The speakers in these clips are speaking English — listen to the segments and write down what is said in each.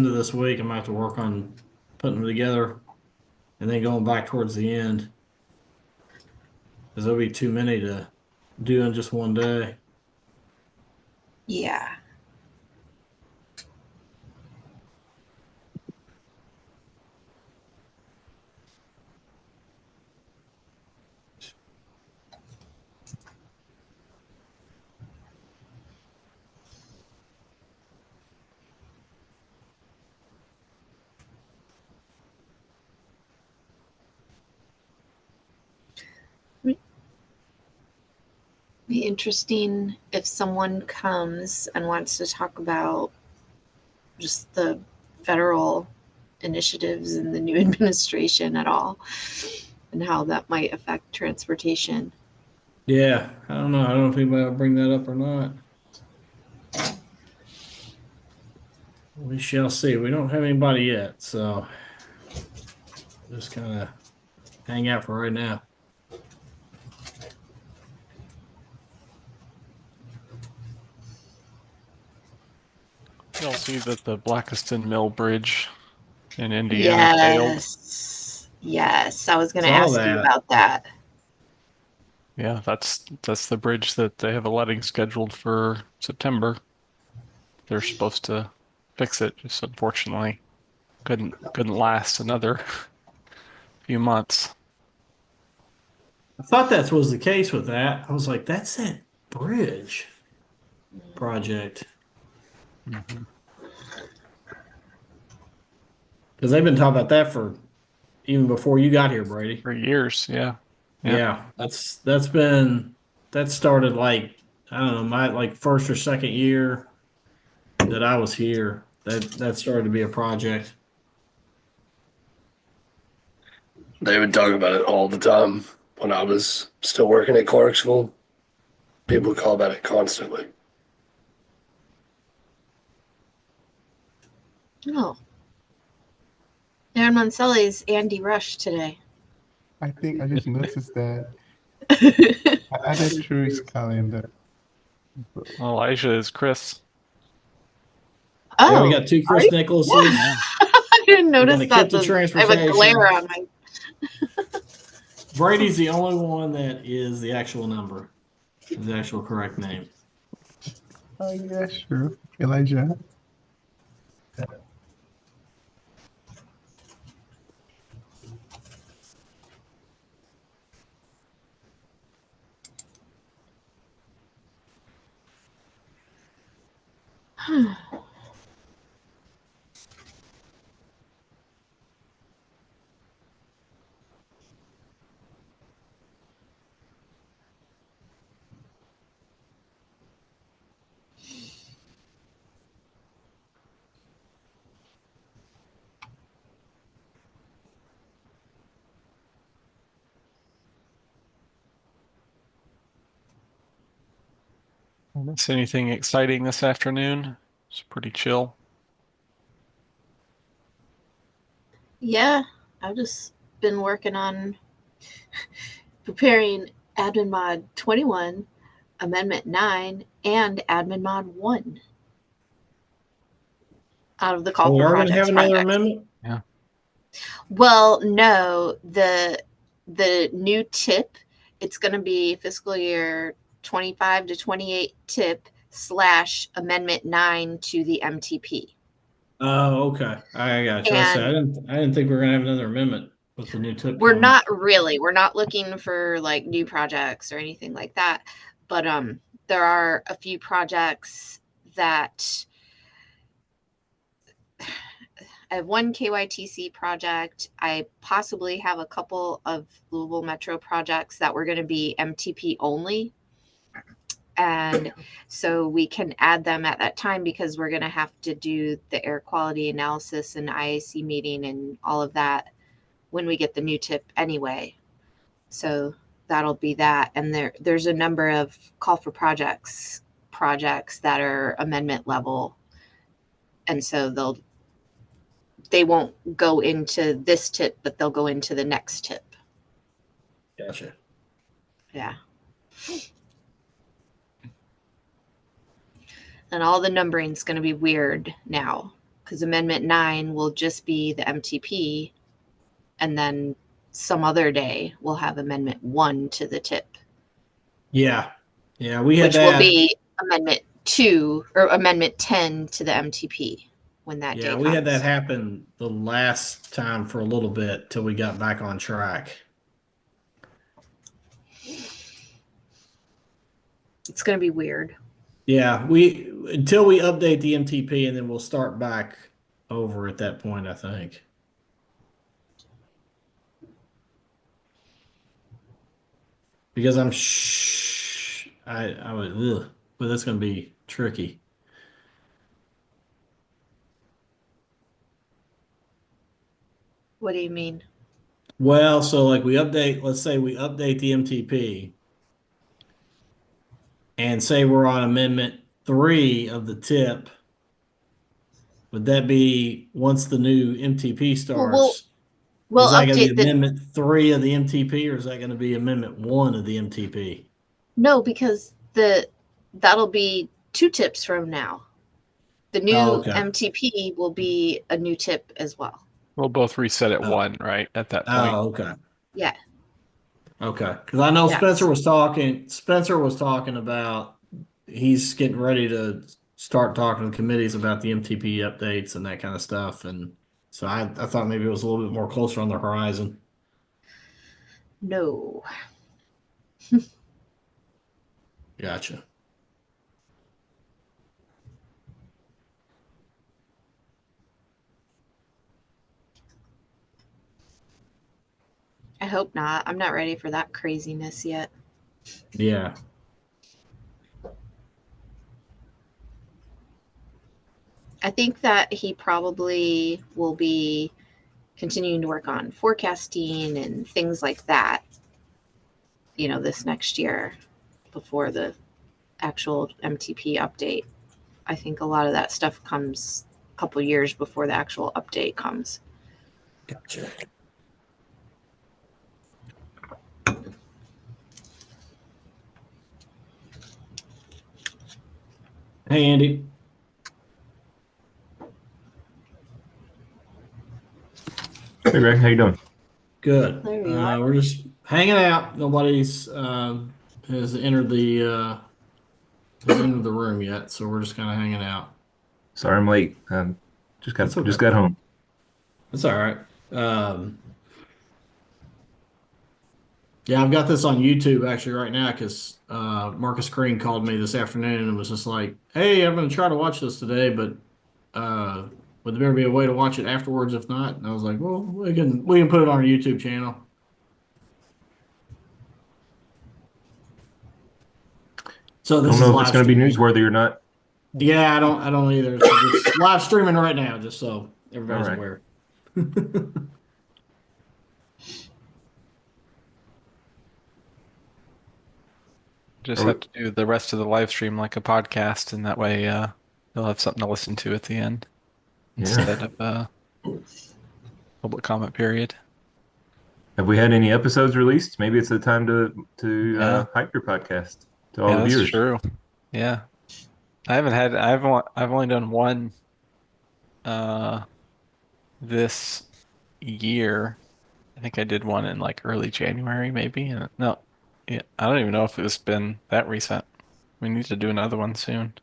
end of this week, I'm going to have to work on putting them together and then going back towards the end. Because there'll be too many to do in just one day. Yeah. Be interesting if someone comes and wants to talk about just the federal initiatives and the new administration at all and how that might affect transportation. Yeah, I don't know. I don't know if anybody will bring that up or not. We shall see. We don't have anybody yet, so just kind of hang out for right now. You'll see that the Blackiston Mill Bridge in Indiana failed. Yes, I was going to Saw ask you that. about that. Yeah, that's the bridge that they have a letting scheduled for September. They're supposed to fix it, just unfortunately couldn't last another few months. I thought that was the case with that. I was like, that's that bridge project. Mm-hmm. Because they've been talking about that for even before you got here, Brady. For years, yeah. Yeah, that started like, I don't know, my like first or second year that I was here. That started to be a project. They would talk about it all the time when I was still working at Clarksville. People would call about it constantly. Oh. Aaron Moncelli's Andy Rush today. I think I just noticed that. I added through his calendar. Elijah is Chris. Oh, Yeah, we got two Chris Nicholases. Yeah. I didn't notice We that. got the kid to I have a transportation. glare on my. Brady's the only one that is the actual number, the actual correct name. Oh yeah, sure. Elijah. Miss anything exciting this afternoon? It's pretty chill. Yeah, I've just been working on preparing Admin Mod 21, Amendment 9, and Admin Mod 1 out of the call We for are going to projects have another project. amendment. Yeah. Well, no, the new tip, it's going to be fiscal year 25 to 28 tip / Amendment 9 to the MTP. Oh, okay. I got you. I didn't think we were going to have another amendment with the new tip. We're not really. We're not looking for like new projects or anything like that. But there are a few projects that I have one KYTC project. I possibly have a couple of Louisville Metro projects that were going to be MTP only. And so we can add them at that time because we're going to have to do the air quality analysis and IAC meeting and all of that when we get the new tip anyway. So that'll be that. And there's a number of call for projects that are amendment level. And so they won't go into this tip, but they'll go into the next tip. Gotcha. Yeah. And all the numbering is going to be weird now because Amendment 9 will just be the MTP, and then some other day we'll have Amendment 1 to the tip, Yeah. Yeah. We had which will that. be Amendment 2 or Amendment 10 to the MTP when that day Yeah. comes. We had that happen the last time for a little bit till we got back on track. It's going to be weird. Yeah. Until we update the MTP and then we'll start back over at that point, I think. Because I would, but that's going to be tricky. What do you mean? Well, so like let's say we update the MTP and say we're on Amendment 3 of the tip. Would that be once the new MTP starts? We'll Is that going to update be the Amendment 3 of the MTP or is that going to be Amendment 1 of the MTP? no, because that'll be 2 tips from now. The new Okay. MTP will be a new tip as well. We'll both reset at Oh. 1, right? At that point. Oh, okay. Yeah. Okay. Because I know Yes. Spencer was talking about he's getting ready to start talking to committees about the MTP updates and that kind of stuff. And so I thought maybe it was a little bit more closer on the horizon. No. Gotcha. I hope not. I'm not ready for that craziness yet. Yeah. I think that he probably will be continuing to work on forecasting and things like that, this next year before the actual MTP update. I think a lot of that stuff comes a couple years before the actual update comes. Gotcha. Hey, Andy. Hey Greg, how you doing? Good. There you are. We're just hanging out. Nobody's has entered the room yet, so we're just kind of hanging out. Sorry I'm late. Just That's okay. got home. That's all right. Yeah, I've got this on YouTube actually right now because Marcus Green called me this afternoon and was just like, "Hey, I'm going to try to watch this today, but would there be a way to watch it afterwards if not?" And I was like, "Well, we can put it on our YouTube channel." So I this don't is know if it's live going to be streaming. newsworthy or not. Yeah, I don't either. So it's live streaming right now, just so everybody's All right. aware. Just Are we- have to do the rest of the live stream like a podcast, and that way you'll have something to listen to at the end Yeah. instead of public comment period. Have we had any episodes released? Maybe it's the time to Yeah. hype your podcast to all Yeah, the that's viewers. true. Yeah. I've only done one this year. I think I did one in like early January, maybe. No, yeah, I don't even know if it's been that recent. We need to do another one soon.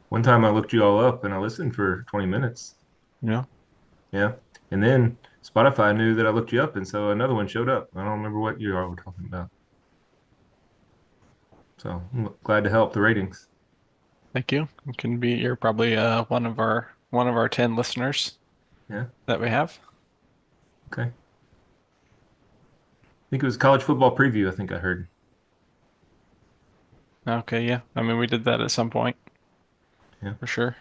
One time I looked you all up and I listened for 20 minutes. Yeah. Yeah. And then Spotify knew that I looked you up, and so another one showed up. I don't remember what you all were talking about. So I'm glad to help the ratings. Thank you. You're probably one of our 10 listeners. Yeah. That we have. Okay. I think it was college football preview, I think I heard. Okay, yeah. I mean, we did that at some point. Yeah. For sure.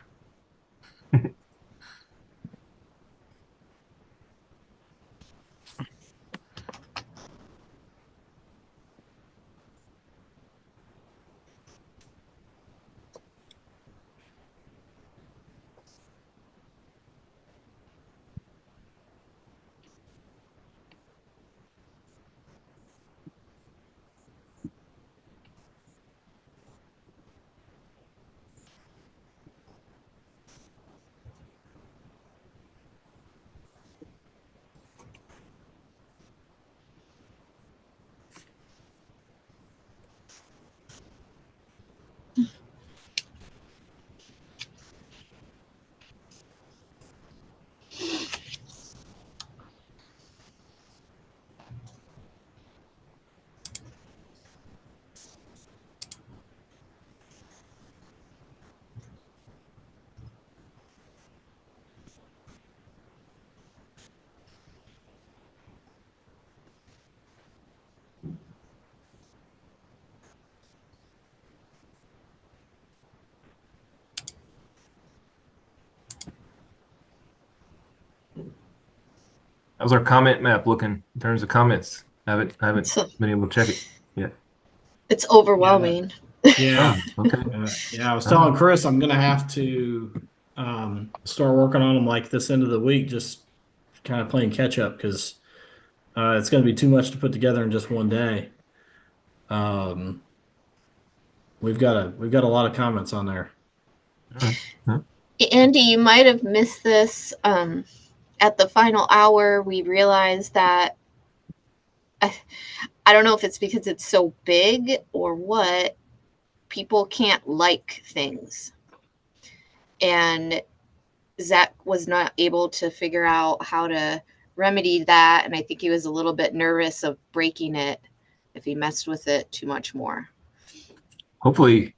How's our comment map looking in terms of comments? I haven't So- been able to check it yet. It's overwhelming. Yeah. Oh, okay. Yeah, I was telling Chris I'm gonna have to start working on them like this end of the week, just kind of playing catch up because it's gonna be too much to put together in just one day. Um, we've got a lot of comments on there. All right. Andy, you might have missed this. At the final hour, we realized that I don't know if it's because it's so big or what, people can't like things. And Zach was not able to figure out how to remedy that. And I think he was a little bit nervous of breaking it if he messed with it too much more. Hopefully,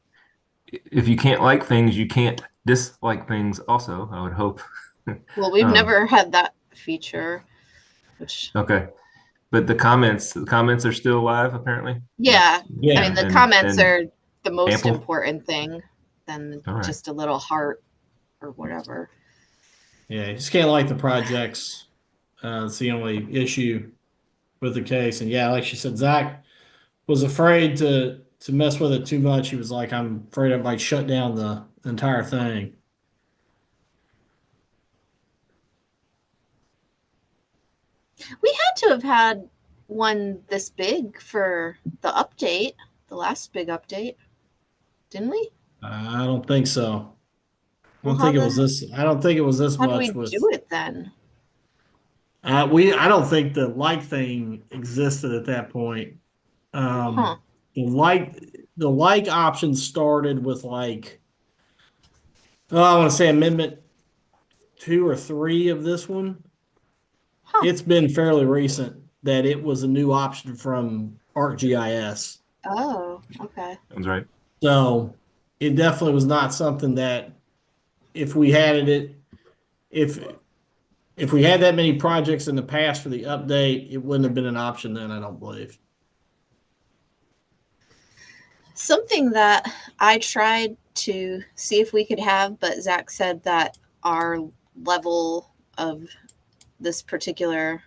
if you can't like things, you can't dislike things also, I would hope. Well, we've Um, never had that feature, which, Okay. But the comments are still live apparently. yeah. Yeah. I mean, the and- comments and are the most ample? important thing than All right. just a little heart or whatever. Yeah, you just can't like the projects. It's the only issue with the case. And yeah, like she said, Zach was afraid to mess with it too much. He was like, I'm afraid I might shut down the entire thing. We had to have had one this big for the update, the last big update, didn't we? I don't think so. I Well, don't think how it was the- this. I don't think it was this How do we much with. do it then? I don't think the like thing existed at that point. Huh. The like option started with like, oh, I want to say Amendment 2 or 3 of this one. Huh. It's been fairly recent that it was a new option from ArcGIS. Oh, okay. Sounds right. So it definitely was not something that if we had it, if we had that many projects in the past for the update, it wouldn't have been an option then, I don't believe. Something that I tried to see if we could have, but Zach said that our level of this particular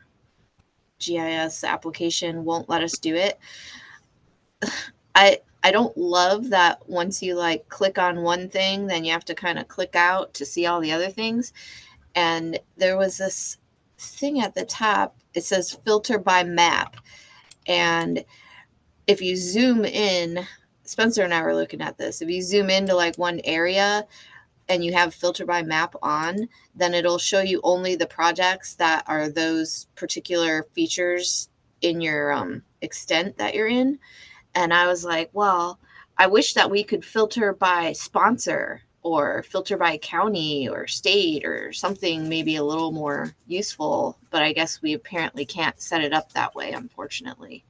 GIS application won't let us do it. I don't love that once you like click on one thing, then you have to kind of click out to see all the other things. And there was this thing at the top, it says filter by map. And if you zoom in, Spencer and I were looking at this. If you zoom into like one area and you have filter by map on, then it'll show you only the projects that are those particular features in your extent that you're in. And I was like, well, I wish that we could filter by sponsor or filter by county or state or something maybe a little more useful. But I guess we apparently can't set it up that way, unfortunately.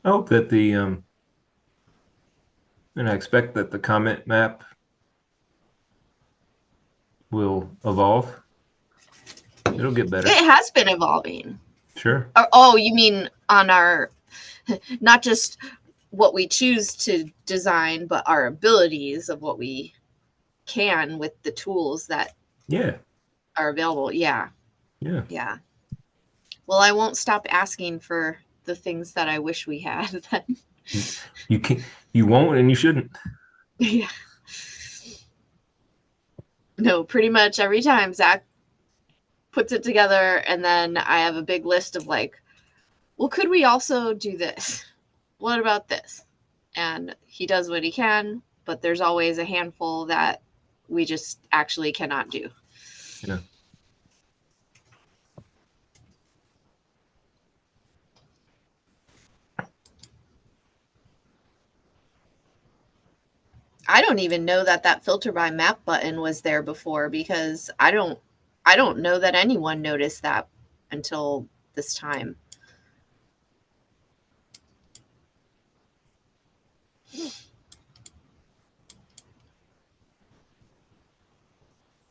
I hope that and I expect that the comment map will evolve. It'll get better. It has been evolving. Sure. Oh, you mean on our, not just what we choose to design, but our abilities of what we can with the tools that Yeah. are available. Yeah. Yeah. Yeah. Well, I won't stop asking for the things that I wish we had then. You can't. You won't, and you shouldn't. Yeah. No, pretty much every time Zach puts it together, and then I have a big list of like, well, could we also do this? What about this? And he does what he can, but there's always a handful that we just actually cannot do. Yeah. I don't even know that that filter by map button was there before because I don't know that anyone noticed that until this time.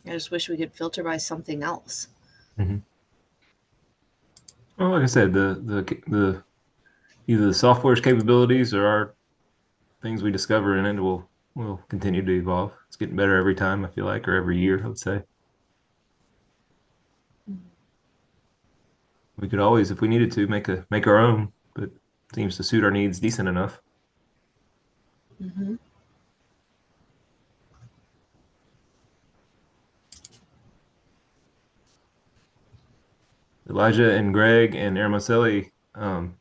I just wish we could filter by something else. Well, like I said, the either the software's capabilities or our things we discover in it will will continue to evolve. It's getting better every time, I feel like, or every year, I would say. We could always, if we needed to, make our own, but it seems to suit our needs decent enough. Mm-hmm. Elijah and Greg and Aramoselli, I'm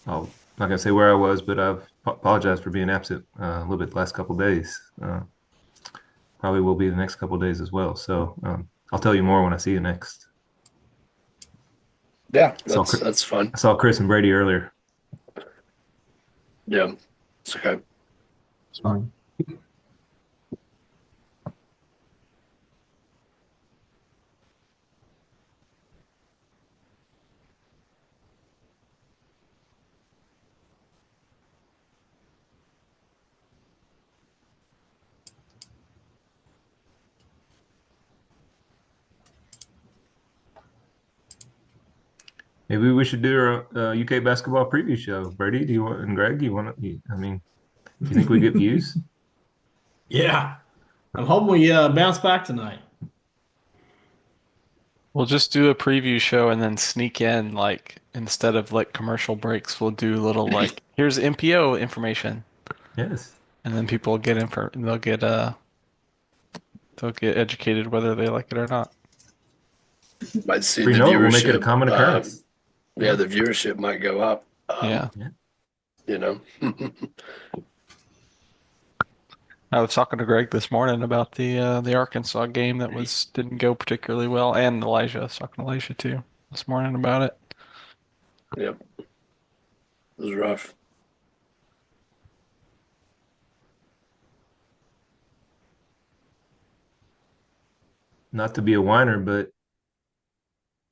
not gonna say where I was, but I've apologized for being absent a little bit the last couple of days. Probably will be the next couple of days as well. So I'll tell you more when I see you next. Yeah, So that's fun. I saw Chris and Brady earlier. Yeah, it's okay. It's fine. Maybe we should do a UK basketball preview show. Brady, do you want, and Greg, do you want to? I mean, do you think we get views? Yeah. I'm hoping we bounce back tonight. We'll just do a preview show and then sneak in, like, instead of like commercial breaks, we'll do little like, here's MPO information, Yes. and then people get they'll get educated whether they like it or not. Might see We the know it will make it a viewership. common occurrence. Yeah, the viewership might go up. Yeah. You know. I was talking to Greg this morning about the Arkansas game that didn't go particularly well, and Elijah. I was talking to Elijah too this morning about it. Yep. It was rough. Not to be a whiner, but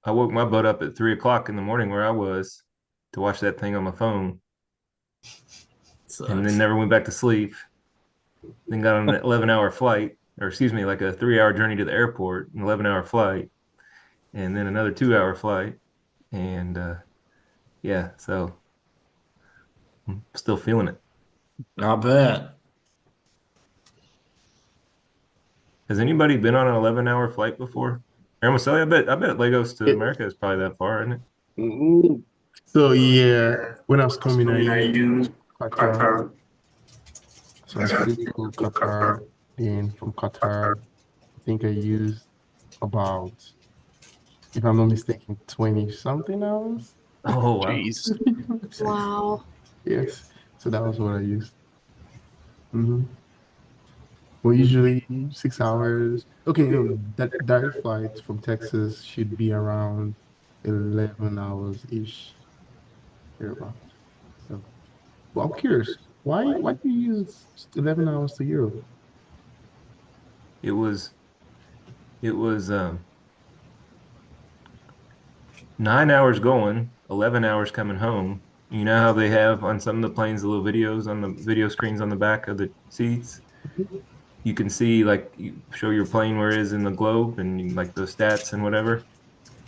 I woke my butt up at 3 o'clock in the morning where I was to watch that thing on my phone, and then never went back to sleep. Then got on an 11-hour flight, or excuse me, like a 3-hour journey to the airport, an 11-hour flight, and then another 2-hour flight, and yeah, so I'm still feeling it. I bet. Has anybody been on an 11-hour flight before? Aramoselli, I bet Lagos to America is probably that far, isn't it? So yeah, when I was coming, I used Qatar. So I flew to Qatar. Then from Qatar, I think I used about, if I'm not mistaken, 20 something hours. Oh wow. Jeez. Wow. Yes. So that was what I used. Mm-hmm. Well, usually 6 hours. Okay, no, that direct flight from Texas should be around 11 hours ish. Thereabout. So, well, I'm curious. Why do you use 11 hours to Europe? It was 9 hours going, 11 hours coming home. You know how they have on some of the planes the little videos on the video screens on the back of the seats? You can see, like, you show your plane where it is in the globe and like the stats and whatever.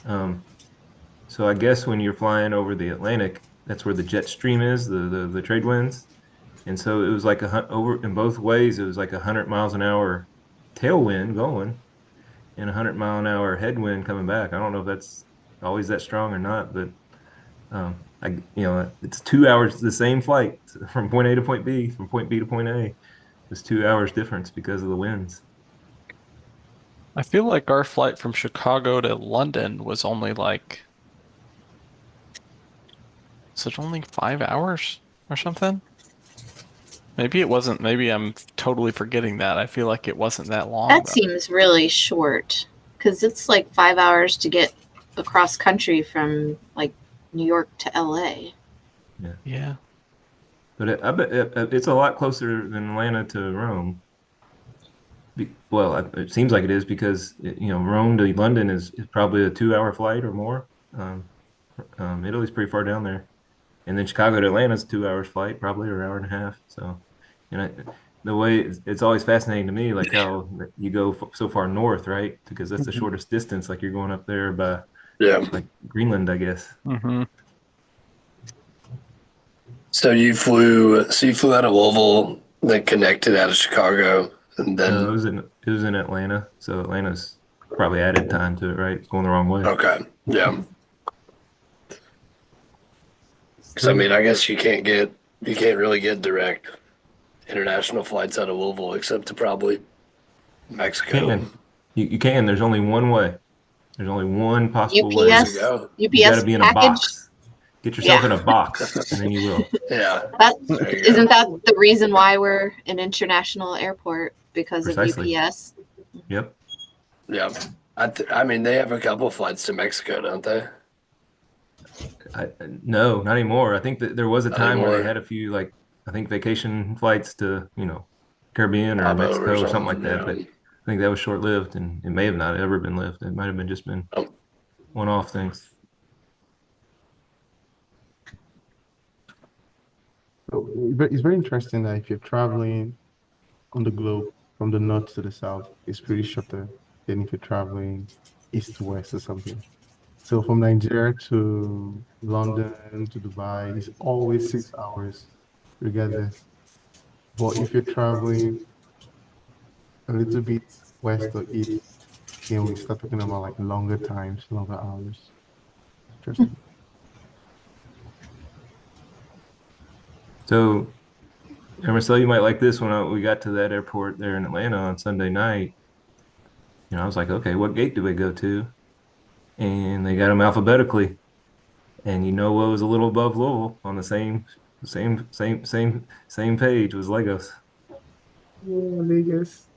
So I guess when you're flying over the Atlantic, that's where the jet stream is, the trade winds. And so it was like over in both ways, it was like 100 miles an hour tailwind going and 100-mile-an-hour headwind coming back. I don't know if that's always that strong or not, but it's 2 hours, the same flight from point A to point B, from point B to point A. It's 2 hours difference because of the winds. I feel like our flight from Chicago to London was only like, is it only 5 hours or something? Maybe it wasn't. Maybe I'm totally forgetting that. I feel like it wasn't that long. That though. seems really short because it's like 5 hours to get across country from like New York to LA. Yeah. But I bet it's a lot closer than Atlanta to Rome. Well, it seems like it is because Rome to London is probably a 2-hour flight or more. Italy's pretty far down there, and then Chicago to Atlanta is a 2 hours flight, probably, or hour and a half. So, the way it's always fascinating to me, like how you go so far north, right? Because that's the shortest distance. Like you're going up there by like Greenland, I guess. Mm-hmm. So you flew out of Louisville Then connected out of Chicago, and No, then it was in Atlanta, so Atlanta's probably added time to it, right? It's going the wrong way. okay, yeah. Because I mean, I guess you can't really get direct international flights out of Louisville except to probably Mexico. Can. You can. There's only one way. There's only one possible way. UPS, go. You got to UPS be in a package. box. Get yourself Yeah. in a box, and then you will. Yeah, That there you isn't go. that the reason why we're an international airport, because Precisely. of UPS? Yep. Yeah, I mean, they have a couple flights to Mexico, don't they? No, not anymore. I think that there was a Not time where they anymore. had a few, like, I think vacation flights to, Caribbean or Cabo Mexico or something like that. yeah. But I think that was short lived, and it may have not ever been lived. It might have been just been Oh. one-off things. So it's very interesting that if you're traveling on the globe from the north to the south, it's pretty shorter than if you're traveling east to west or something. So from Nigeria to London to Dubai, it's always 6 hours, regardless. But if you're traveling a little bit west or east, then we start talking about like longer times, longer hours. Interesting. So, Marcel, you might like this. When we got to that airport there in Atlanta on Sunday night, I was like, okay, what gate do we go to? And they got them alphabetically. And what was a little above Louisville on the same page was Lagos. Yeah, Vegas.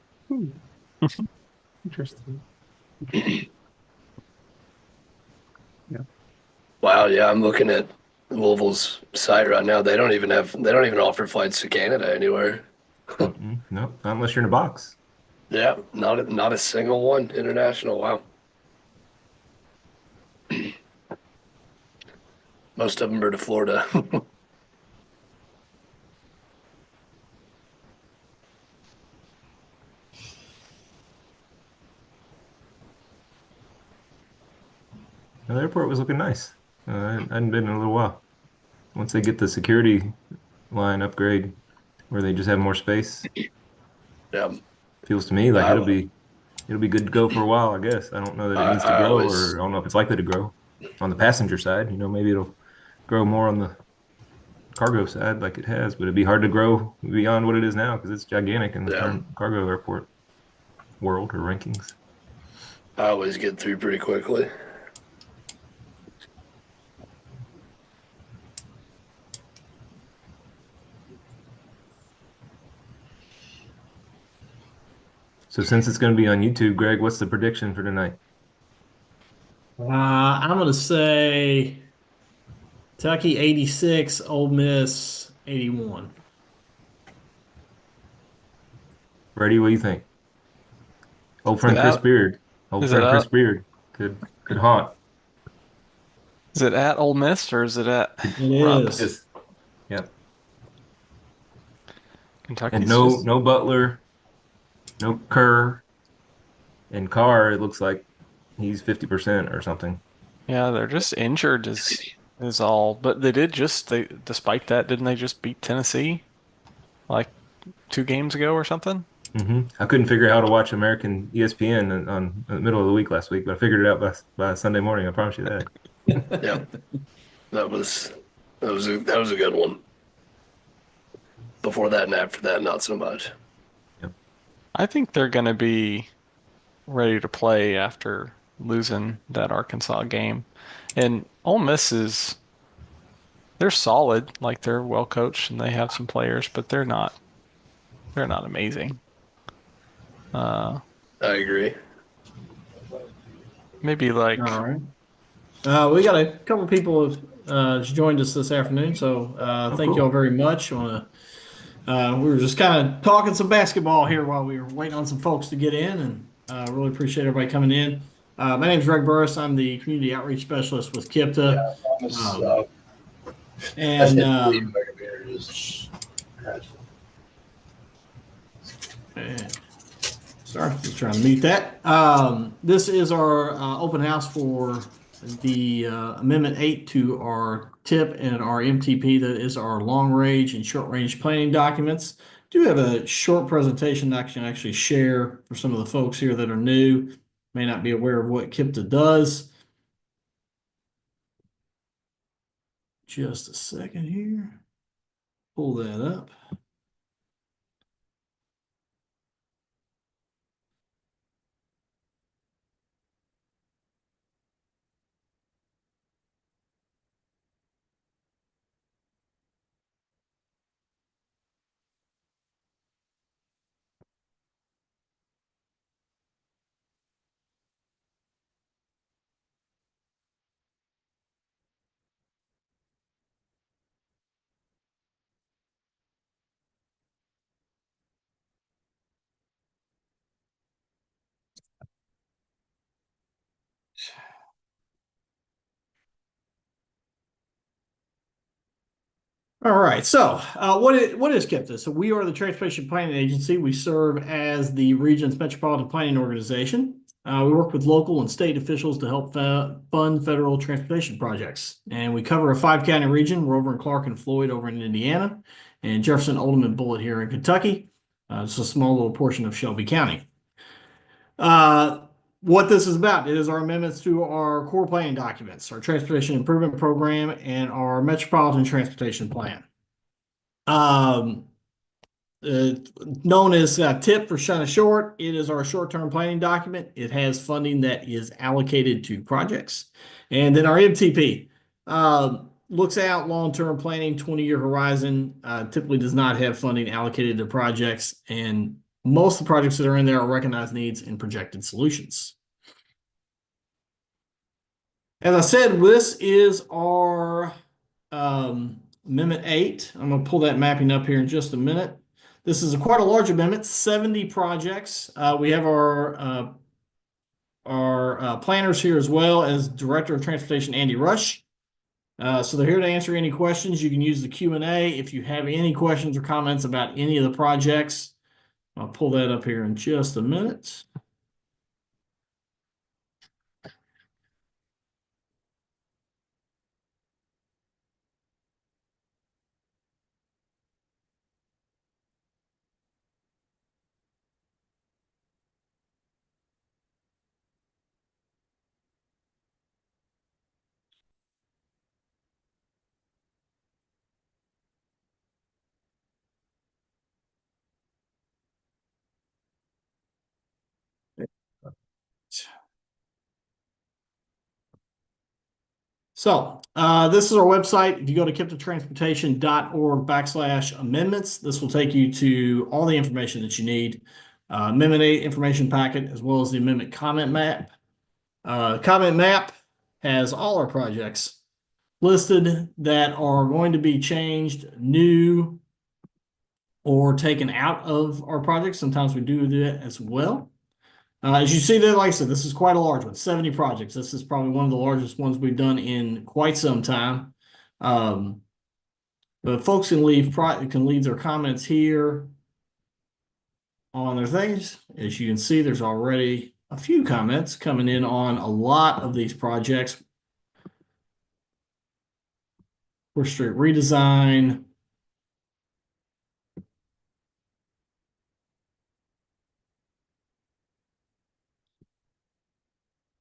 Interesting. Wow, yeah, I'm looking at Louisville's site right now. They don't even offer flights to Canada anywhere. No, not unless you're in a box. Yeah, not a single one international. Wow. Most of them are to Florida. The airport was looking nice. I hadn't been in a little while. Once they get the security line upgrade, where they just have more space, Yeah, feels to me like I- it'll be good to go for a while. I guess I don't know that it needs to I grow, always- or I don't know if it's likely to grow on the passenger side. Maybe it'll grow more on the cargo side like it has, but it'd be hard to grow beyond what it is now because it's gigantic in the Yeah. current cargo airport world or rankings. I always get through pretty quickly. So since it's going to be on YouTube, Greg, what's the prediction for tonight? I'm gonna say Kentucky 86, Ole Miss 81. Brady, what do you think? Old friend it Chris out? Beard. Old Is it friend Chris out? Beard could haunt. Is it at Ole Miss or is it at It Rupp? is. Yep. Kentucky? And no Butler, no Kerr, and Carr. It looks like he's 50% or something. Yeah, they're just injured is all. But they despite that, didn't they just beat Tennessee like 2 games ago or something? I couldn't figure out how to watch American ESPN on the middle of the week last week, but I figured it out by Sunday morning. I promise you that. Yeah, that was a good one. Before that and after that, not so much. I think they're going to be ready to play after losing that Arkansas game. And Ole Miss they're solid, like they're well coached and they have some players, but they're not amazing. I agree. Maybe like All right. We got a couple people joined us this afternoon, so thank cool. you all very much. We were just kind of talking some basketball here while we were waiting on some folks to get in, and really appreciate everybody coming in. My name is Greg Burris. I'm the community outreach specialist with KIPTA. Sorry, just trying to mute that. This is our open house for the Amendment 8 to our TIP and our MTP. That is our long range and short range planning documents. do have a short presentation that I can actually share for some of the folks here that are new, may not be aware of what KIPTA does. Just a second here. Pull that up. All right. So, what is KIPTA? So, we are the Transportation Planning Agency. We serve as the region's metropolitan planning organization. We work with local and state officials to help fund federal transportation projects. And we cover a 5-county region. We're over in Clark and Floyd over in Indiana, and Jefferson, Oldham, and Bullitt here in Kentucky. It's a small little portion of Shelby County. What this is about, it is our amendments to our core planning documents, our transportation improvement program, and our metropolitan transportation plan. Known as TIP for Shine Short, it is our short-term planning document. It has funding that is allocated to projects. And then our MTP looks out long-term planning, 20-year horizon, typically does not have funding allocated to projects, and most of the projects that are in there are recognized needs and projected solutions. As I said, this is our Amendment 8. I'm going to pull that mapping up here in just a minute. This is quite a large amendment, 70 projects. We have our planners here as well as Director of Transportation, Andy Rush. So they're here to answer any questions. You can use the Q&A if you have any questions or comments about any of the projects. I'll pull that up here in just a minute. So this is our website. If you go to kiptatransportation.org/amendments, this will take you to all the information that you need. Amendment 8 information packet, as well as the amendment comment map. Comment map has all our projects listed that are going to be changed, new, or taken out of our projects. Sometimes we do that as well. As you see there, like I said, this is quite a large one, 70 projects. This is probably one of the largest ones we've done in quite some time. But folks can leave their comments here on their things. As you can see, there's already a few comments coming in on a lot of these projects. Fourth Street redesign.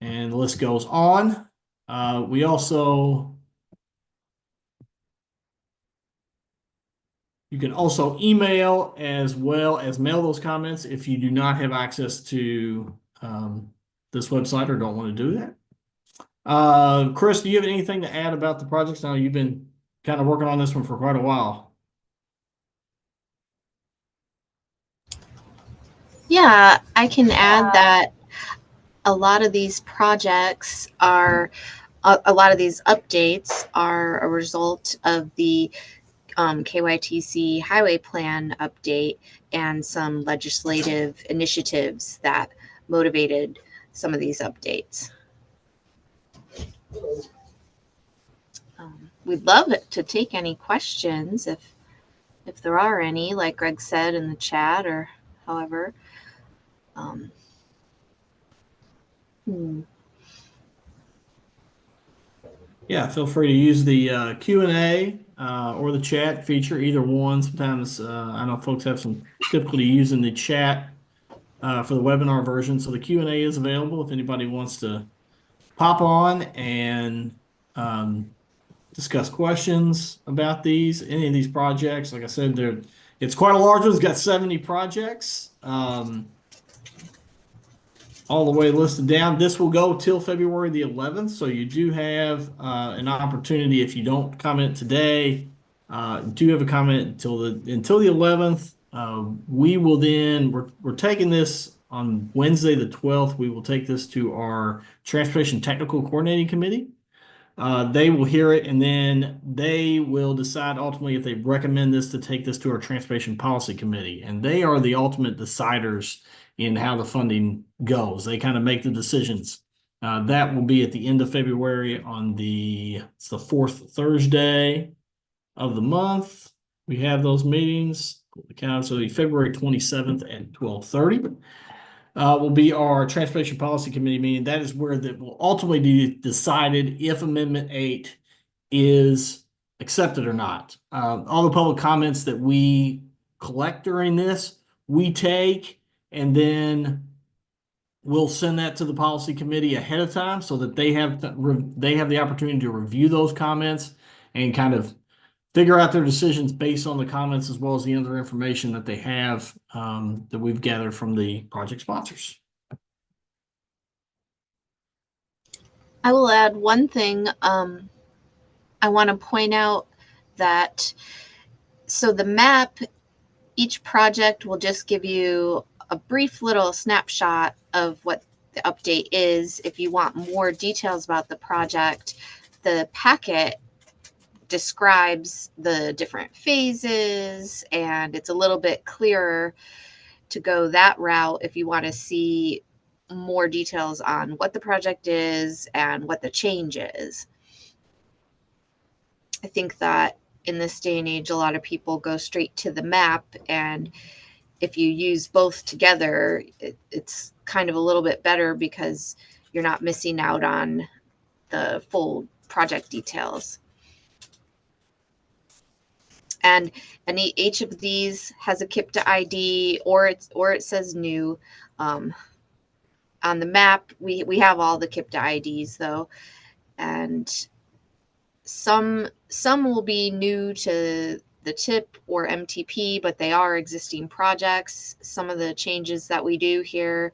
And the list goes on. We also, you can also email as well as mail those comments if you do not have access to this website or don't want to do that. Chris, do you have anything to add about the projects? Now you've been kind of working on this one for quite a while. Yeah, I can add that a lot of these projects are, a lot of these updates are a result of the KYTC highway plan update and some legislative initiatives that motivated some of these updates. We'd love it to take any questions if there are any, like Greg said in the chat or however. Yeah, feel free to use the Q&A or the chat feature, either one. Sometimes I know folks have some difficulty using the chat for the webinar version. So the Q&A is available if anybody wants to pop on and discuss questions about any of these projects. Like I said, it's quite a large one. It's got 70 projects. All the way listed down. This will go till February the 11th. So you do have an opportunity if you don't comment today. Do have a comment until the 11th. We will then we're taking this on Wednesday the 12th. We will take this to our Transportation Technical Coordinating Committee. They will hear it and then they will decide ultimately if they recommend this to take this to our Transportation Policy Committee. And they are the ultimate deciders in how the funding goes. They kind of make the decisions. That will be at the end of February on it's the fourth Thursday of the month. We have those meetings. So February 27th at 12:30. Will be our Transportation Policy Committee meeting. That is where that will ultimately be decided if Amendment 8 is accepted or not. All the public comments that we collect during this, we take, and then we'll send that to the policy committee ahead of time so that they have the opportunity to review those comments and kind of figure out their decisions based on the comments as well as the other information that they have that we've gathered from the project sponsors. I will add one thing. I want to point out that the map, each project will just give you a brief little snapshot of what the update is. If you want more details about the project, the packet describes the different phases, and it's a little bit clearer to go that route if you want to see more details on what the project is and what the change is. I think that in this day and age, a lot of people go straight to the map, and if you use both together, it's kind of a little bit better because you're not missing out on the full project details. And each of these has a KIPTA ID, or it says new. On the map, we have all the KIPTA IDs though, and some will be new to the TIP or MTP, but they are existing projects. Some of the changes that we do here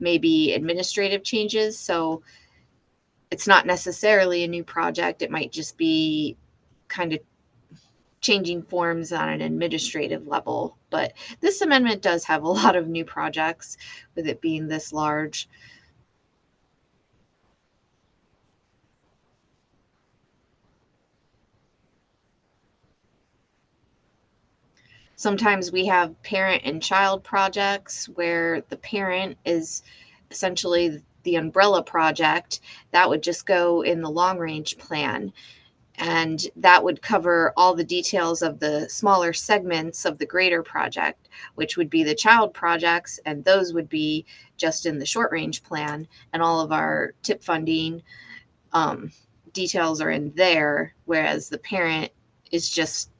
may be administrative changes, so it's not necessarily a new project. It might just be kind of changing forms on an administrative level. But this amendment does have a lot of new projects with it being this large. Sometimes we have parent and child projects where the parent is essentially the umbrella project. That would just go in the long range plan. And that would cover all the details of the smaller segments of the greater project, which would be the child projects. And those would be just in the short range plan. And all of our TIP funding details are in there, whereas the parent is just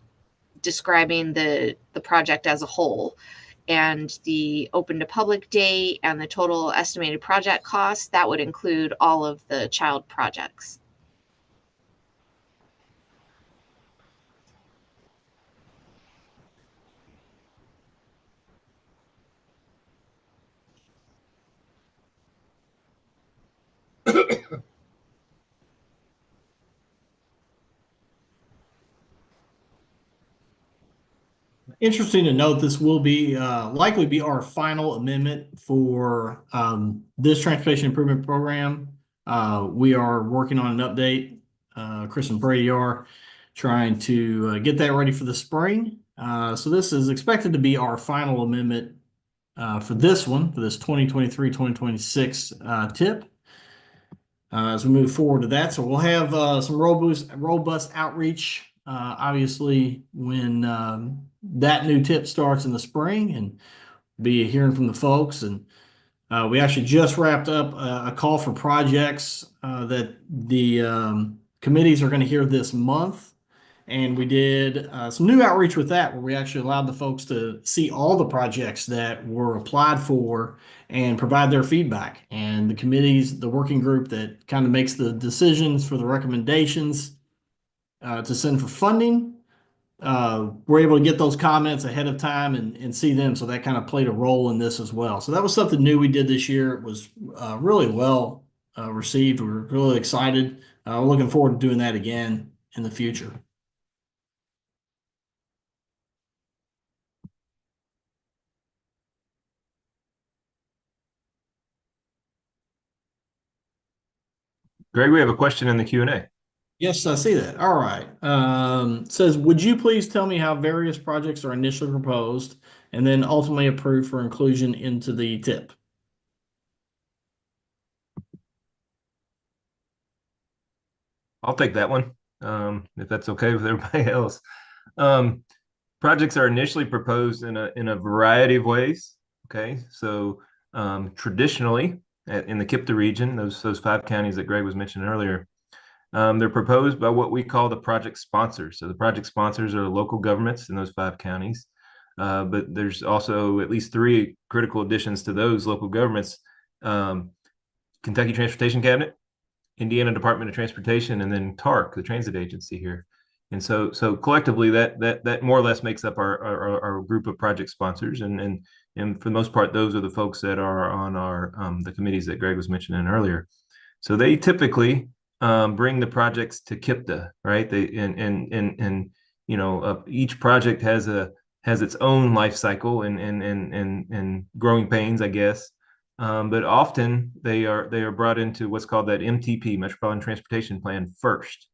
describing the project as a whole. And the open to public date and the total estimated project cost, that would include all of the child projects. Interesting to note, this will be likely be our final amendment for this transportation improvement program. We are working on an update. Chris and Brady are trying to get that ready for the spring. So this is expected to be our final amendment for this 2023-2026 TIP. As we move forward to that, so we'll have some robust outreach. Obviously, when that new TIP starts in the spring, and be hearing from the folks. And we actually just wrapped up a call for projects that the committees are going to hear this month. And we did some new outreach with that, where we actually allowed the folks to see all the projects that were applied for and provide their feedback. And the committees, the working group that kind of makes the decisions for the recommendations to send for funding, we're able to get those comments ahead of time and see them. So that kind of played a role in this as well. So that was something new we did this year. It was really well received. We're really excited. We're looking forward to doing that again in the future. Greg, we have a question in the Q&A. Yes, I see that. All right. Says, would you please tell me how various projects are initially proposed and then ultimately approved for inclusion into the TIP? I'll take that one, if that's okay with everybody else. Projects are initially proposed in a variety of ways. Okay, so traditionally in the KIPTA region, those 5 counties that Greg was mentioning earlier, they're proposed by what we call the project sponsors. So the project sponsors are local governments in those 5 counties. But there's also at least 3 critical additions to those local governments: Kentucky Transportation Cabinet, Indiana Department of Transportation, and then TARC, the transit agency here. And so collectively, that more or less makes up our group of project sponsors, and for the most part, those are the folks that are on our the committees that Greg was mentioning earlier. So they typically bring the projects to KIPTA, right? They and each project has its own life cycle and growing pains, I guess. But often they are brought into what's called that MTP, Metropolitan Transportation Plan, first,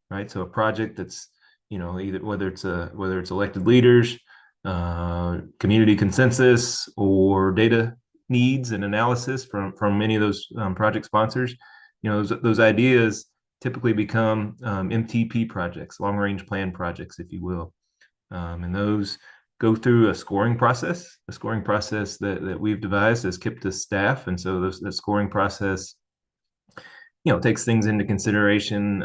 right? So a project that's either whether it's elected leaders, community consensus, or data needs and analysis from many of those project sponsors, those ideas typically become MTP projects, long range plan projects, if you will, and those go through a scoring process that we've devised as KIPTA staff. And so that scoring process, takes things into consideration.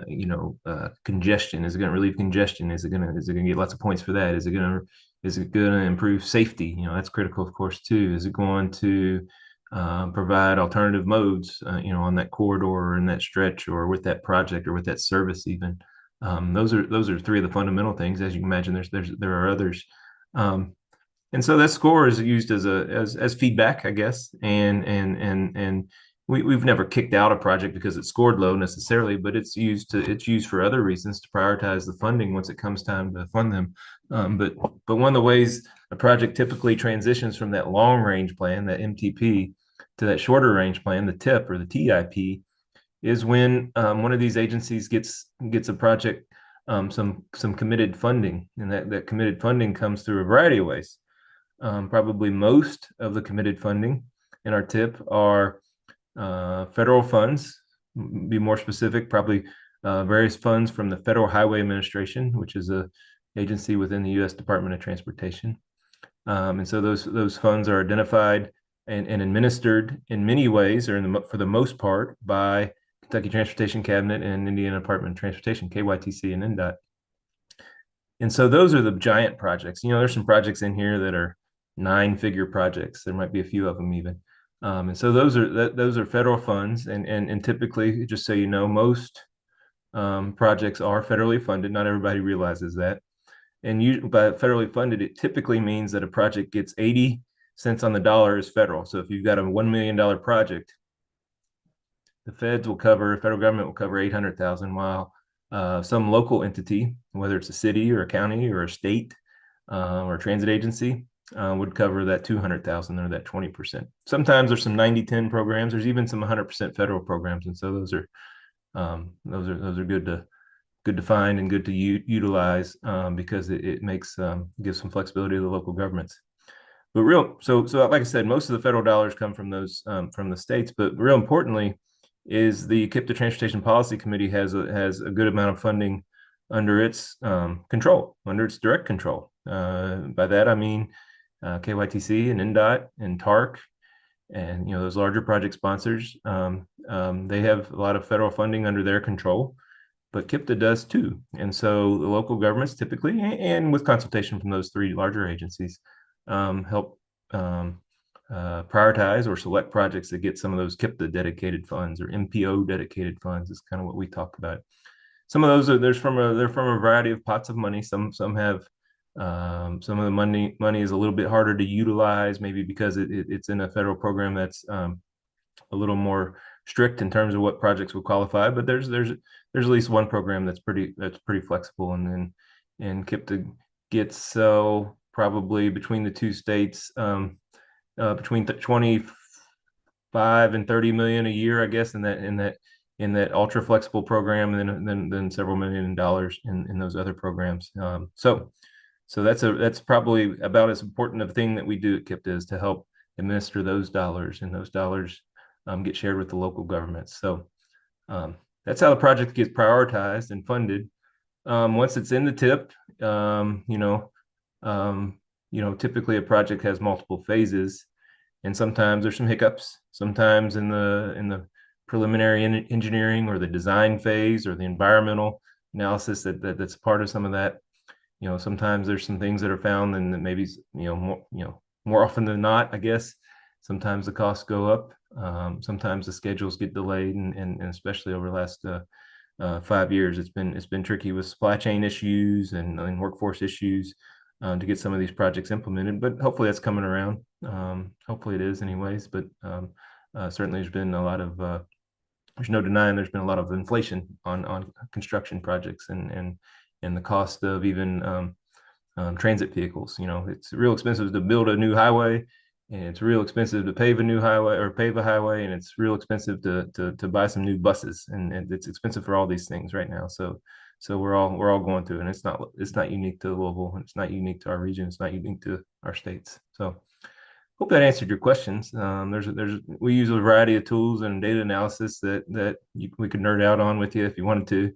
Congestion. Is it going to relieve congestion? Is it going to get lots of points for that? Is it going to improve safety? That's critical, of course, too. Is it going to provide alternative modes, on that corridor or in that stretch or with that project or with that service even? Those are 3 of the fundamental things. As you can imagine, there are others. And so that score is used as feedback, I guess. And we've never kicked out a project because it scored low necessarily, but it's used for other reasons, to prioritize the funding once it comes time to fund them. But one of the ways a project typically transitions from that long range plan, that MTP, to that shorter range plan, the TIP or the TIP, is when one of these agencies gets a project some committed funding, and that committed funding comes through a variety of ways. Probably most of the committed funding in our TIP are federal funds. Be more specific, probably various funds from the Federal Highway Administration, which is a agency within the U.S. Department of Transportation. And so those funds are identified and administered in many ways, or for the most part, by Kentucky Transportation Cabinet and Indiana Department of Transportation, KYTC and NDOT. And so those are the giant projects. There's some projects in here that are 9-figure projects. There might be a few of them even. And so those are federal funds, and typically, just so you know, most projects are federally funded. Not everybody realizes that. And by federally funded, it typically means that a project gets 80 cents on the dollar is federal. So if you've got a $1 million project, the federal government will cover 800,000, while some local entity, whether it's a city or a county or a state or a transit agency, would cover that 200,000 or that 20%. Sometimes there's some 90-10 programs. There's even some 100% federal programs, and so those are good to find and good to utilize because it gives some flexibility to the local governments. But so like I said, most of the federal dollars come from those from the states. But real importantly, is the KIPTA Transportation Policy Committee has a good amount of funding under its control, under its direct control. By that I mean KYTC and NDOT and TARC, and those larger project sponsors. They have a lot of federal funding under their control, but KIPTA does too. And so the local governments typically, and with consultation from those three larger agencies, help prioritize or select projects that get some of those KIPTA dedicated funds or MPO dedicated funds. Is kind of what we talk about. Some of those they're from a variety of pots of money. Some have some of the money is a little bit harder to utilize, maybe because it's in a federal program that's a little more strict in terms of what projects will qualify. But there's at least one program that's pretty flexible, and KIPTA gets so probably between the two states between 25 and 30 million a year, I guess, in that ultra flexible program, and then several $1 million in those other programs. So that's probably about as important of a thing that we do at KIPTA is to help administer those dollars, and those dollars get shared with the local governments. So that's how the project gets prioritized and funded. Once it's in the TIP, typically a project has multiple phases, and sometimes there's some hiccups. Sometimes in the preliminary engineering or the design phase or the environmental analysis that's part of some of that. Sometimes there's some things that are found, and that maybe more often than not, I guess. Sometimes the costs go up. Sometimes the schedules get delayed, and especially over the last 5 years, it's been tricky with supply chain issues and workforce issues to get some of these projects implemented. But hopefully that's coming around. Hopefully it is, anyways. But certainly there's been a lot of there's no denying there's been a lot of inflation on construction projects and the cost of even transit vehicles. It's real expensive to build a new highway, and it's real expensive to pave a new highway or pave a highway, and it's real expensive to buy some new buses, and it's expensive for all these things right now. So we're all going through, and it's not unique to Louisville, it's not unique to our region, it's not unique to our states. So hope that answered your questions. We use a variety of tools and data analysis that we could nerd out on with you if you wanted to.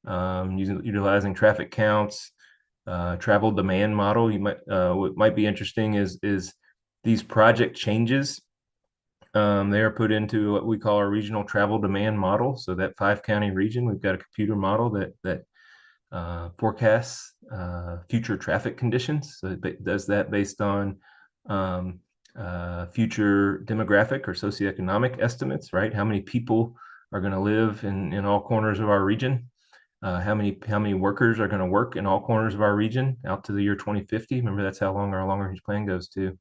Utilizing traffic counts, travel demand model. What might be interesting is these project changes. They are put into what we call our regional travel demand model. So that 5-county region, we've got a computer model that forecasts future traffic conditions. So it does that based on future demographic or socioeconomic estimates, right? How many people are going to live in all corners of our region? How many workers are going to work in all corners of our region out to the year 2050? Remember, that's how long our long-range plan goes to.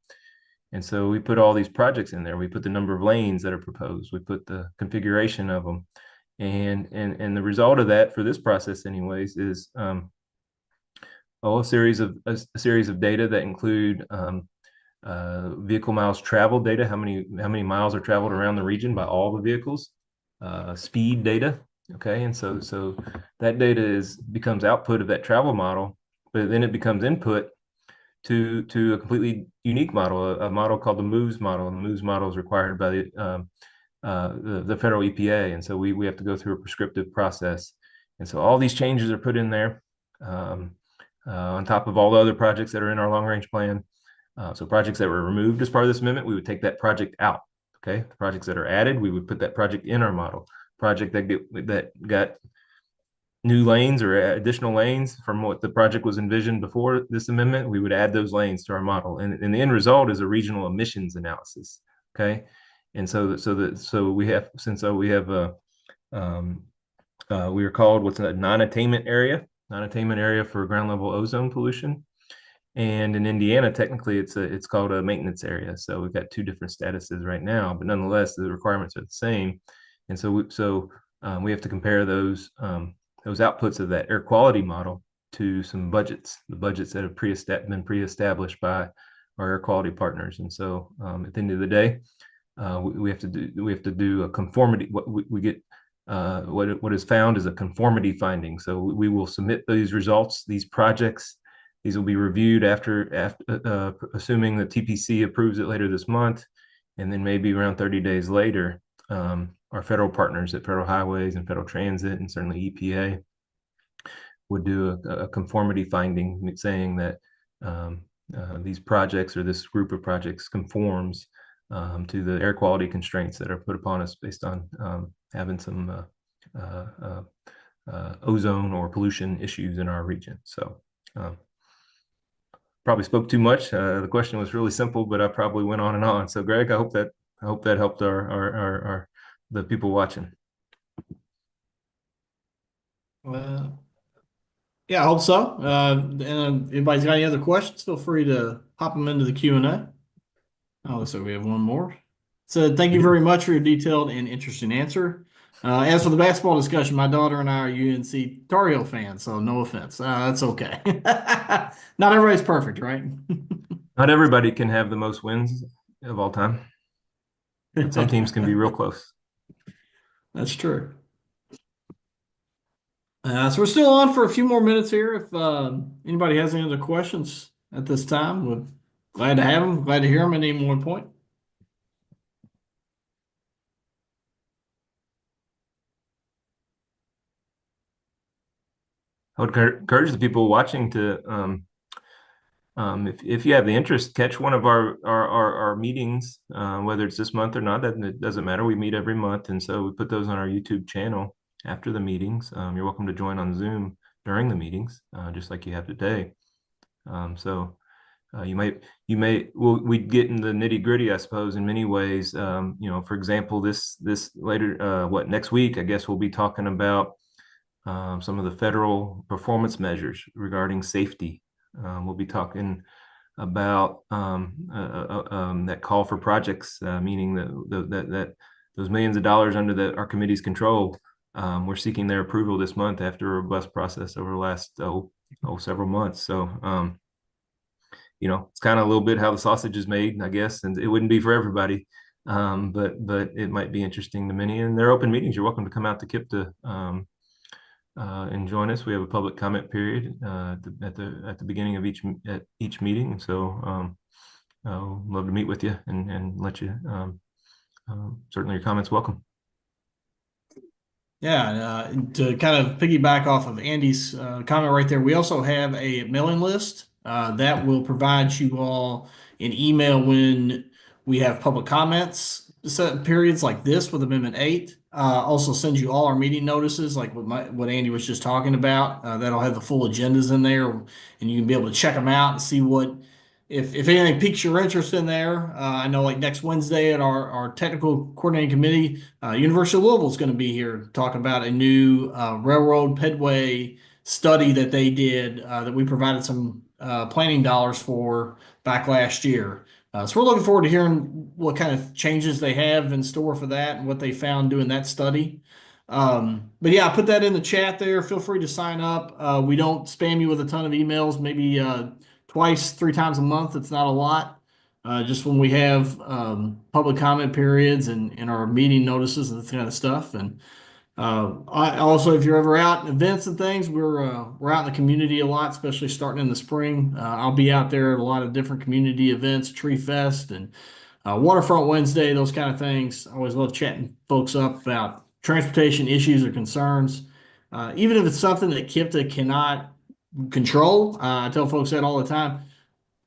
And so we put all these projects in there. We put the number of lanes that are proposed. We put the configuration of them. And the result of that for this process anyways is a series of data that include vehicle miles traveled data, how many miles are traveled around the region by all the vehicles, speed data. Okay, and so that data becomes output of that travel model, but then it becomes input to a completely unique model, a model called the MOVES model. And the MOVES model is required by the federal EPA, and so we have to go through a prescriptive process. And so all these changes are put in there on top of all the other projects that are in our long-range plan. So projects that were removed as part of this amendment, we would take that project out. Okay, the projects that are added, we would put that project in our model. Project that got new lanes or additional lanes from what the project was envisioned before this amendment, we would add those lanes to our model, and the end result is a regional emissions analysis. Okay, and we are called what's a non-attainment area for ground level ozone pollution. And in Indiana, technically, it's called a maintenance area. So we've got two different statuses right now, but nonetheless, the requirements are the same. And so we have to compare those outputs of that air quality model to some budgets, the budgets that have been pre-established by our air quality partners. And so at the end of the day, we have to do a conformity. What we get, what is found is a conformity finding. So we will submit these results, these projects. These will be reviewed after assuming the TPC approves it later this month, and then maybe around 30 days later, our federal partners at Federal Highways and Federal Transit and certainly EPA would do a conformity finding saying that these projects or this group of projects conforms to the air quality constraints that are put upon us based on having some ozone or pollution issues in our region. So probably spoke too much. The question was really simple, but I probably went on and on. So Greg, I hope that helped our the people watching. Well, yeah, I hope so. And anybody's got any other questions, feel free to pop them into the Q&A. Oh, looks like we have one more. So thank you very much for your detailed and interesting answer. As for the basketball discussion, my daughter and I are UNC Tar Heel fans, so no offense. That's okay. Not everybody's perfect, right? Not everybody can have the most wins of all time. Some teams can be real close. That's true. So we're still on for a few more minutes here. If anybody has any other questions at this time, we're glad to have them. Glad to hear them at any one point. I would encourage the people watching to, if you have the interest, catch one of our meetings, whether it's this month or not. It doesn't matter. We meet every month, and so we put those on our YouTube channel after the meetings. You're welcome to join on Zoom during the meetings, just like you have today. We'd get in the nitty gritty, I suppose, in many ways. For example, this later, next week, I guess we'll be talking about some of the federal performance measures regarding safety. We'll be talking about that call for projects, meaning that those millions of dollars under our committee's control. We're seeking their approval this month after a robust process over the last several months. So, it's kind of a little bit how the sausage is made, I guess, and it wouldn't be for everybody. But it might be interesting to many, and they're open meetings. You're welcome to come out to KIPTA and join us. We have a public comment period at the beginning of each meeting. So I'll love to meet with you and let you. Certainly, your comments welcome. Yeah, to kind of piggyback off of Andy's comment right there, we also have a mailing list that will provide you all an email when we have public comments set periods like this with Amendment 8. Also sends you all our meeting notices, like what Andy was just talking about. That'll have the full agendas in there, and you can be able to check them out and see what, if anything piques your interest in there. I know like next Wednesday at our technical coordinating committee, University of Louisville is going to be here to talk about a new railroad pedway study that they did that we provided some planning dollars for back last year. So we're looking forward to hearing what kind of changes they have in store for that and what they found doing that study. But yeah, I put that in the chat there. Feel free to sign up. We don't spam you with a ton of emails, maybe twice, 3 times a month. It's not a lot. Just when we have public comment periods and our meeting notices and that kind of stuff. And I also, if you're ever out in events and things, we're out in the community a lot, especially starting in the spring. I'll be out there at a lot of different community events, Tree Fest and Waterfront Wednesday, those kind of things. I always love chatting folks up about transportation issues or concerns. Even if it's something that KIPTA cannot control, I tell folks that all the time.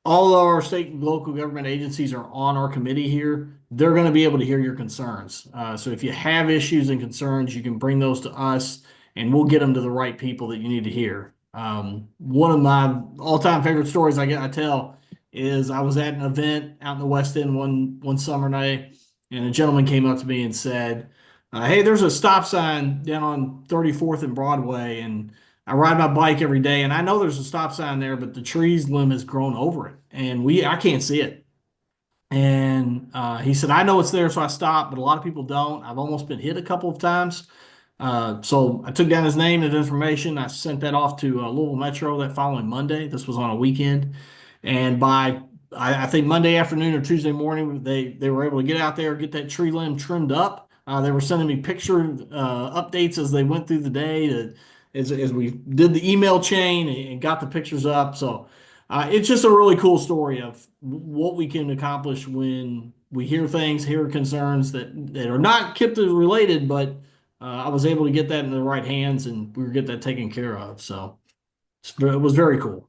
All of our state and local government agencies are on our committee here. They're going to be able to hear your concerns. So if you have issues and concerns, you can bring those to us and we'll get them to the right people that you need to hear. One of my all-time favorite stories I tell is I was at an event out in the West End one summer night, and a gentleman came up to me and said, hey, there's a stop sign down on 34th and Broadway, and I ride my bike every day, and I know there's a stop sign there, but the trees limb has grown over it, and I can't see it. And he said, I know it's there, so I stopped, but a lot of people don't. I've almost been hit a couple of times. So I took down his name and information. I sent that off to Louisville Metro that following Monday. This was on a weekend. And by, I think Monday afternoon or Tuesday morning, they were able to get out there, get that tree limb trimmed up. They were sending me picture updates as they went through the day as we did the email chain and got the pictures up. So it's just a really cool story of what we can accomplish when we hear things, hear concerns that are not KIPTA related, but I was able to get that in the right hands and we were get that taken care of. So it was very cool.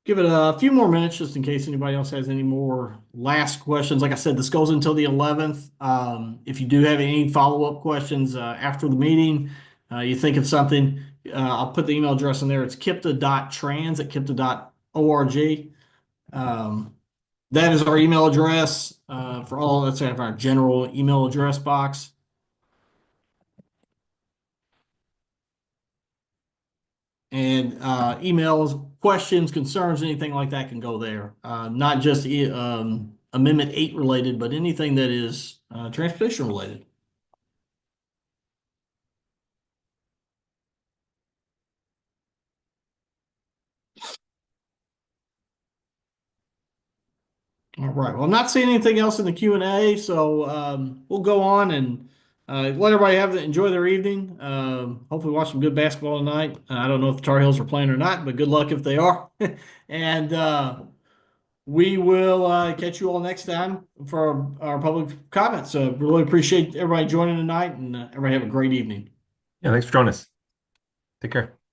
give it a few more minutes just in case anybody else has any more last questions. Like I said, this goes until the 11th. If you do have any follow-up questions after the meeting, you think of something, I'll put the email address in there. It's kipta.trans@kipta.org. That is our email address for all. That's our general email address box. And emails, questions, concerns, anything like that can go there. Not just Amendment 8 related, but anything that is transportation related. All right. Well, I'm not seeing anything else in the Q&A, so we'll go on and let everybody enjoy their evening. Hopefully watch some good basketball tonight. I don't know if the Tar Heels are playing or not, but good luck if they are. And we will catch you all next time for our public comments. So really appreciate everybody joining tonight, and everybody have a great evening. Yeah, thanks for joining us. Take care.